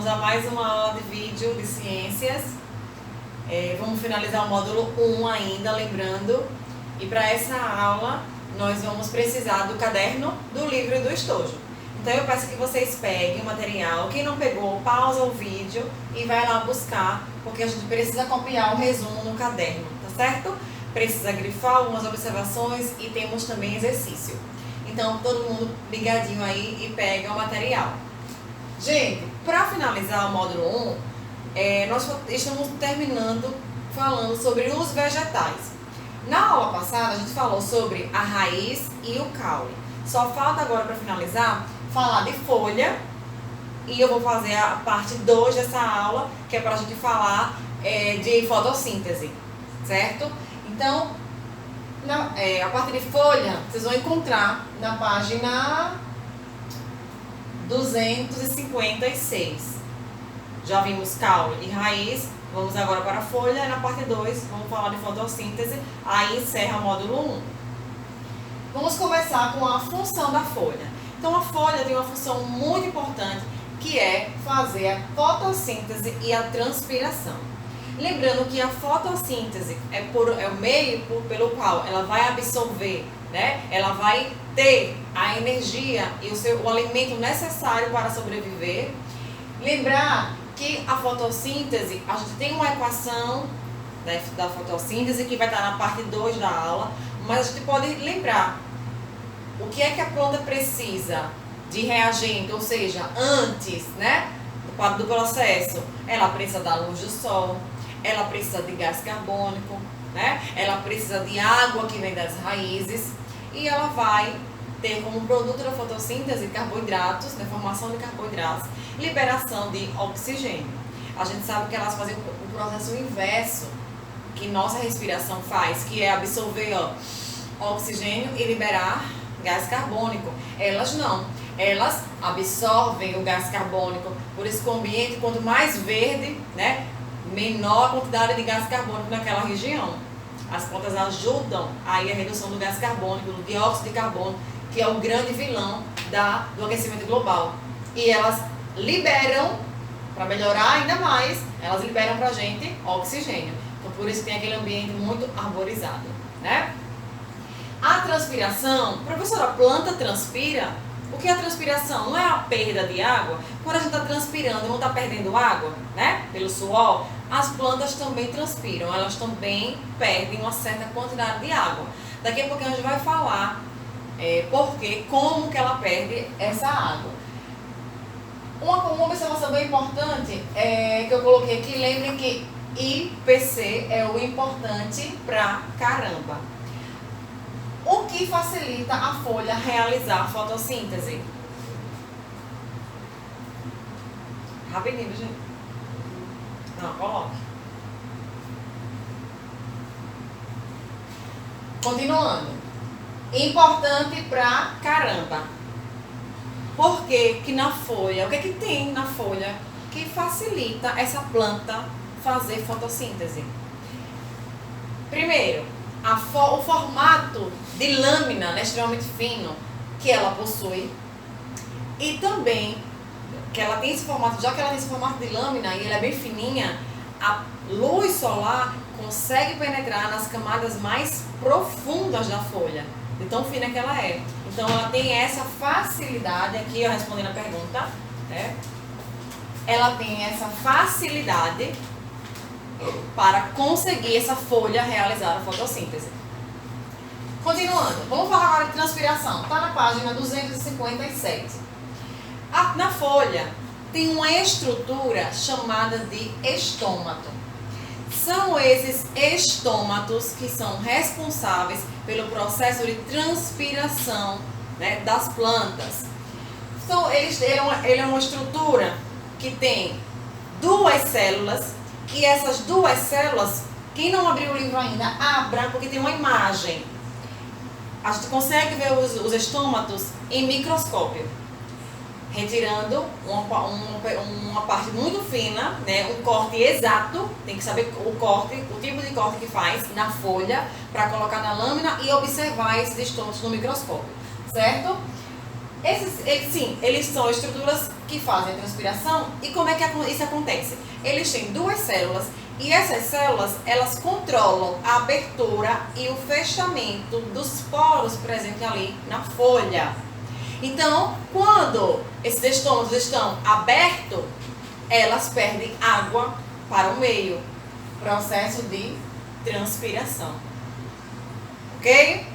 Vamos a mais uma aula de vídeo de ciências. Vamos finalizar o módulo 1 ainda, lembrando. E para essa aula, nós vamos precisar do caderno, do livro e do estojo. Então eu peço que vocês peguem o material. Quem não pegou, pausa o vídeo e vai lá buscar, porque a gente precisa copiar o resumo no caderno, tá certo? Precisa grifar algumas observações e temos também exercício. Então todo mundo ligadinho aí e pega o material. Gente, para finalizar o módulo 1, nós estamos terminando falando sobre os vegetais. Na aula passada a gente falou sobre a raiz e o caule. Só falta agora, para finalizar, falar de folha. E eu vou fazer a parte 2 dessa aula, que é para a gente falar de fotossíntese, certo? Então, a parte de folha, vocês vão encontrar na página 256. Já vimos caule e raiz, vamos agora para a folha. Na parte 2, vamos falar de fotossíntese, aí encerra o módulo 1. Vamos começar com a função da folha. Então a folha tem uma função muito importante, que é fazer a fotossíntese e a transpiração. Lembrando que a fotossíntese é o meio pelo qual ela vai absorver, né? Ela vai ter a energia e o alimento necessário para sobreviver. Lembrar que a fotossíntese, a gente tem uma equação, né, da fotossíntese que vai estar na parte 2 da aula, mas a gente pode lembrar o que é que a planta precisa de reagente, ou seja, antes, né, do processo. Ela precisa da luz do sol, ela precisa de gás carbônico, né, ela precisa de água que vem das raízes, e ela vai ter como produto da fotossíntese carboidratos, né, formação de carboidratos, liberação de oxigênio. A gente sabe que elas fazem o processo inverso que nossa respiração faz, que é absorver oxigênio e liberar gás carbônico. Elas não. Elas absorvem o gás carbônico. Por isso que o ambiente, quanto mais verde, né, menor a quantidade de gás carbônico naquela região. As plantas ajudam aí a redução do gás carbônico, do dióxido de carbono, que é o grande vilão do aquecimento global. E elas liberam, para melhorar ainda mais, elas liberam para a gente oxigênio. Então por isso tem aquele ambiente muito arborizado, né? A transpiração, professora, a planta transpira? O que é a transpiração? Não é a perda de água? Quando a gente está transpirando, não está perdendo água, né? Pelo suor, as plantas também transpiram, elas também perdem uma certa quantidade de água. Daqui a pouquinho a gente vai falar como que ela perde essa água. Uma observação bem importante que eu coloquei aqui, lembrem que IPC é o importante pra caramba. O que facilita a folha realizar a fotossíntese? Rapidinho, gente. Não, coloque. Continuando. Importante pra caramba. Por que na folha? O que é que tem na folha que facilita essa planta fazer fotossíntese? Primeiro, o formato de lâmina, né, extremamente fino que ela possui, e também que ela tem esse formato, já que ela tem esse formato de lâmina e ela é bem fininha, a luz solar consegue penetrar nas camadas mais profundas da folha, de tão fina que ela é. Então ela tem essa facilidade, aqui eu respondendo a pergunta, né? Ela tem essa facilidade para conseguir essa folha realizar a fotossíntese. Continuando, vamos falar agora de transpiração. Está na página 257. Na folha tem uma estrutura chamada de estômato. São esses estômatos que são responsáveis pelo processo de transpiração, né, das plantas. Então, ele é uma estrutura que tem duas células, e essas duas células, quem não abriu o livro ainda, abra, porque tem uma imagem. A gente consegue ver os estômatos em microscópio, retirando uma parte muito fina, né, um corte exato. Tem que saber o tipo de corte que faz na folha para colocar na lâmina e observar esses estômatos no microscópio, certo? Eles são estruturas que fazem a transpiração. E como é que isso acontece? Eles têm duas células e essas células, elas controlam a abertura e o fechamento dos poros presentes ali na folha. Então, quando esses estômatos estão abertos, elas perdem água para o meio. Processo de transpiração. Ok?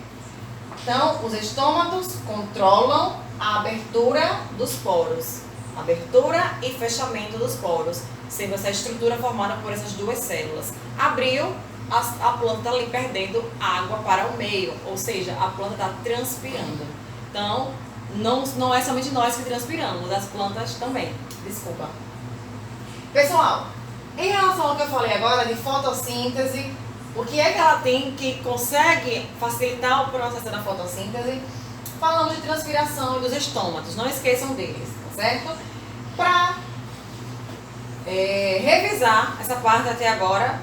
Então, os estômatos controlam a abertura dos poros. Abertura e fechamento dos poros, sendo essa estrutura formada por essas duas células. Abriu, a planta está ali perdendo água para o meio, ou seja, a planta está transpirando. Então, não é somente nós que transpiramos, as plantas também. Desculpa. Pessoal, em relação ao que eu falei agora de fotossíntese, o que é que ela tem que consegue facilitar o processo da fotossíntese? Falamos de transpiração e dos estômatos, não esqueçam deles, tá certo? Para revisar essa parte até agora,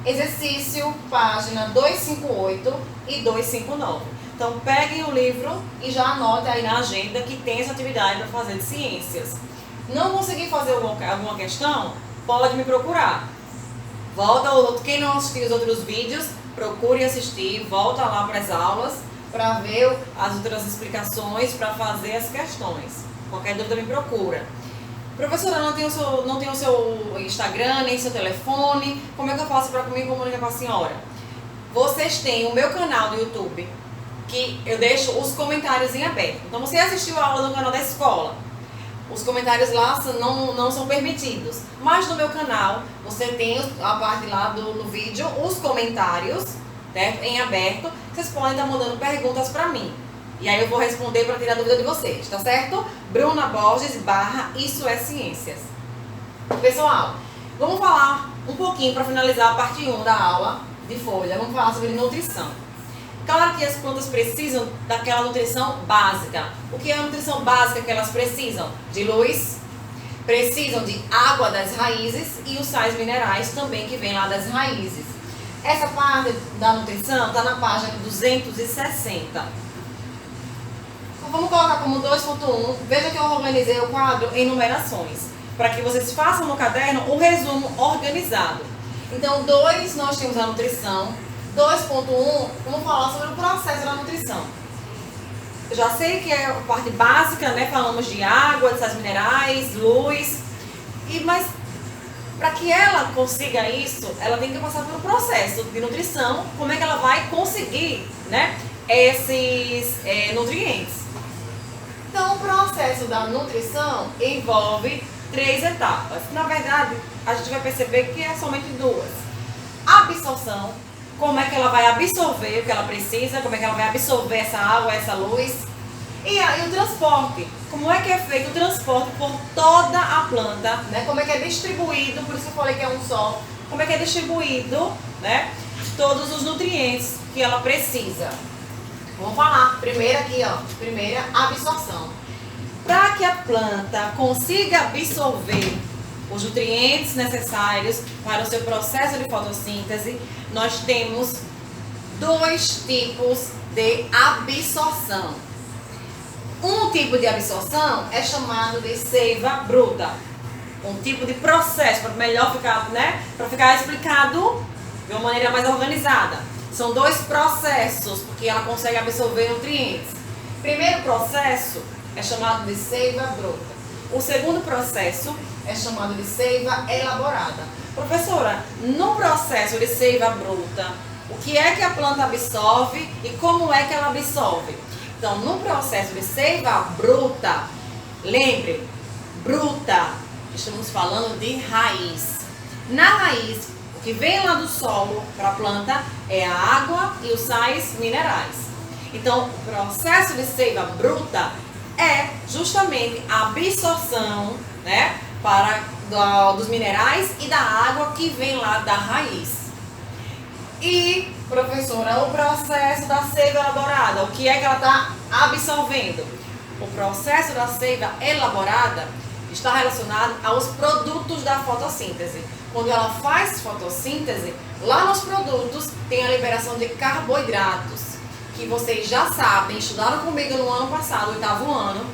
exercício, página 258 e 259. Então, peguem o livro e já anotem aí na agenda que tem essa atividade para fazer de ciências. Não conseguir fazer alguma questão, pode me procurar. Quem não assistiu os outros vídeos, procure assistir, volta lá para as aulas para ver as outras explicações, para fazer as questões. Qualquer dúvida me procura. Professora, não tem o seu Instagram, nem seu telefone, como é que eu faço para me comunicar com a senhora? Vocês têm o meu canal no YouTube, que eu deixo os comentários em aberto. Então, você assistiu a aula no canal da escola, os comentários lá não são permitidos. Mas no meu canal, você tem a parte lá no vídeo, os comentários, certo? Em aberto. Vocês podem estar mandando perguntas para mim. E aí eu vou responder para tirar a dúvida de vocês, tá certo? Bruna Borges / Isso é Ciências. Pessoal, vamos falar um pouquinho para finalizar a parte 1 da aula de folha. Vamos falar sobre nutrição. Claro que as plantas precisam daquela nutrição básica. O que é a nutrição básica que elas precisam? De luz, precisam de água das raízes e os sais minerais também que vêm lá das raízes. Essa parte da nutrição está na página 260. Então, vamos colocar como 2.1. Veja que eu organizei o quadro em numerações, para que vocês façam no caderno um resumo organizado. Então, 2 nós temos a nutrição. 2.1, vamos falar sobre o processo da nutrição. Eu já sei que é a parte básica, né? Falamos de água, de sais minerais, luz. Mas para que ela consiga isso, ela tem que passar por um processo de nutrição. Como é que ela vai conseguir, né, esses nutrientes? Então, o processo da nutrição envolve 3 etapas. Na verdade, a gente vai perceber que é somente 2. Absorção. Como é que ela vai absorver o que ela precisa, como é que ela vai absorver essa água, essa luz. E aí o transporte, como é que é feito o transporte por toda a planta, né? Como é que é distribuído, por isso que eu falei que é um só, como é que é distribuído, né, todos os nutrientes que ela precisa. Vamos falar, primeiro aqui, ó, primeira absorção. Para que a planta consiga absorver os nutrientes necessários para o seu processo de fotossíntese, nós temos 2 tipos de absorção. Um tipo de absorção é chamado de seiva bruta. Um tipo de processo, para melhor ficar, né, para ficar explicado de uma maneira mais organizada. São 2 processos, porque ela consegue absorver nutrientes. Primeiro processo é chamado de seiva bruta. O segundo processo é chamado de seiva elaborada. Professora, no processo de seiva bruta, o que é que a planta absorve e como é que ela absorve? Então, no processo de seiva bruta, lembre, bruta, estamos falando de raiz. Na raiz, o que vem lá do solo para a planta é a água e os sais minerais. Então, o processo de seiva bruta é justamente a absorção, né, dos minerais e da água que vem lá da raiz. E, professora, o processo da seiva elaborada, o que é que ela está absorvendo? O processo da seiva elaborada está relacionado aos produtos da fotossíntese. Quando ela faz fotossíntese, lá nos produtos tem a liberação de carboidratos, que vocês já sabem, estudaram comigo no ano passado, 8º ano.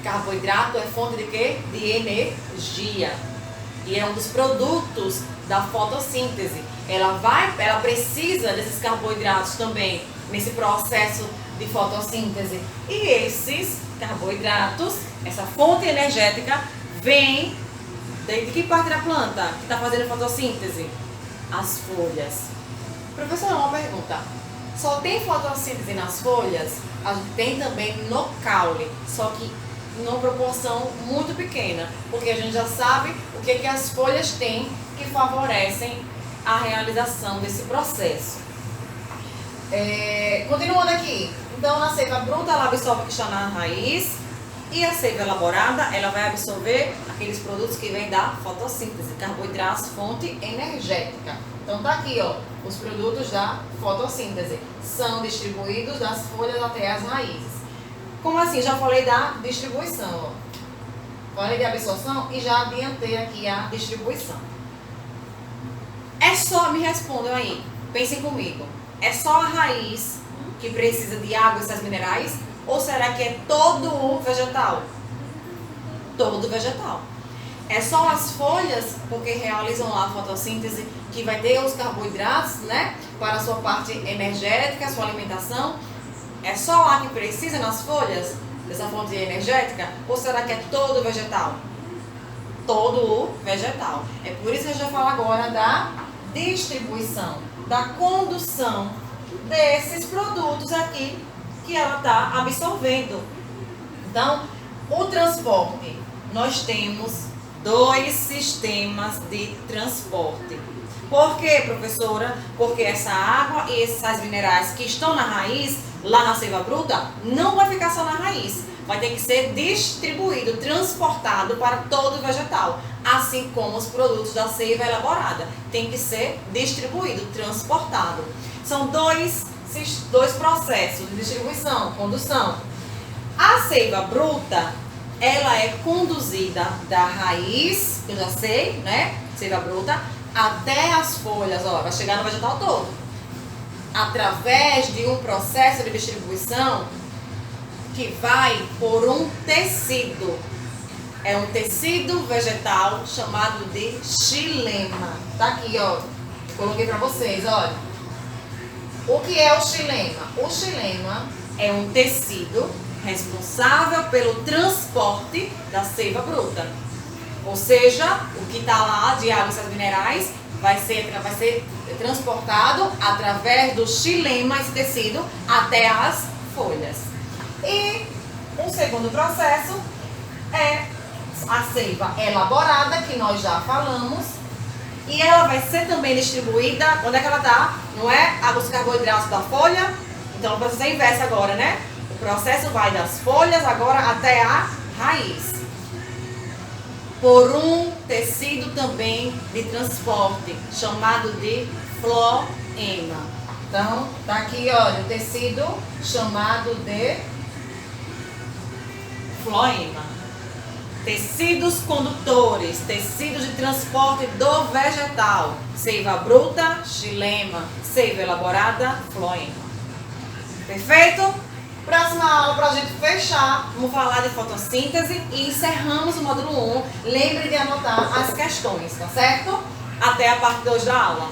Carboidrato é fonte de quê? De energia. E é um dos produtos da fotossíntese. Ela precisa desses carboidratos também nesse processo de fotossíntese. E esses carboidratos, essa fonte energética, vem de que parte da planta que está fazendo fotossíntese? As folhas. Professor, uma pergunta. Só tem fotossíntese nas folhas? A gente tem também no caule, só que numa proporção muito pequena, porque a gente já sabe o que as folhas têm que favorecem a realização desse processo. Continuando aqui, então na seiva bruta ela absorve o que está na raiz, e a seiva elaborada ela vai absorver aqueles produtos que vêm da fotossíntese, carboidratos, fonte energética. Então tá aqui, ó, os produtos da fotossíntese são distribuídos das folhas até as raízes. Como assim? Já falei da distribuição, ó. Falei de absorção e já adiantei aqui a distribuição. É só, me respondam aí, pensem comigo, é só a raiz que precisa de água e sais minerais? Ou será que é todo o vegetal? Todo vegetal. É só as folhas, porque realizam lá a fotossíntese, que vai ter os carboidratos, né? Para a sua parte energética, a sua alimentação. É só lá que precisa nas folhas dessa fonte energética? Ou será que é todo o vegetal? Todo o vegetal. É por isso que a gente vai falar agora da distribuição, da condução desses produtos aqui que ela está absorvendo. Então, o transporte, nós temos 2 sistemas de transporte. Por quê, professora? Porque essa água e esses sais minerais que estão na raiz, lá na seiva bruta, não vai ficar só na raiz. Vai ter que ser distribuído, transportado para todo o vegetal. Assim como os produtos da seiva elaborada. Tem que ser distribuído, transportado. São dois processos de distribuição, condução. A seiva bruta, ela é conduzida da raiz, que eu já sei, né? Seiva bruta, até as folhas, ó, vai chegar no vegetal todo. Através de um processo de distribuição que vai por um tecido. É um tecido vegetal chamado de xilema. Tá aqui, ó. Coloquei pra vocês, olha. O que é o xilema? O xilema é um tecido responsável pelo transporte da seiva bruta. Ou seja, o que está lá de água e sais minerais vai ser transportado através do xilema, esse tecido, até as folhas. E o segundo processo é a seiva elaborada, que nós já falamos. E ela vai ser também distribuída, onde é que ela está? Não é? Os carboidratos da folha. Então o processo é inverso agora, né? O processo vai das folhas agora até a raiz. Por um tecido também de transporte, chamado de floema. Então, tá aqui, olha, o tecido chamado de floema. Tecidos condutores, tecidos de transporte do vegetal. Seiva bruta, xilema. Seiva elaborada, floema. Perfeito? Próxima aula, para a gente fechar, vamos falar de fotossíntese e encerramos o módulo 1. Lembre de anotar as questões, tá certo? Até a parte 2 da aula.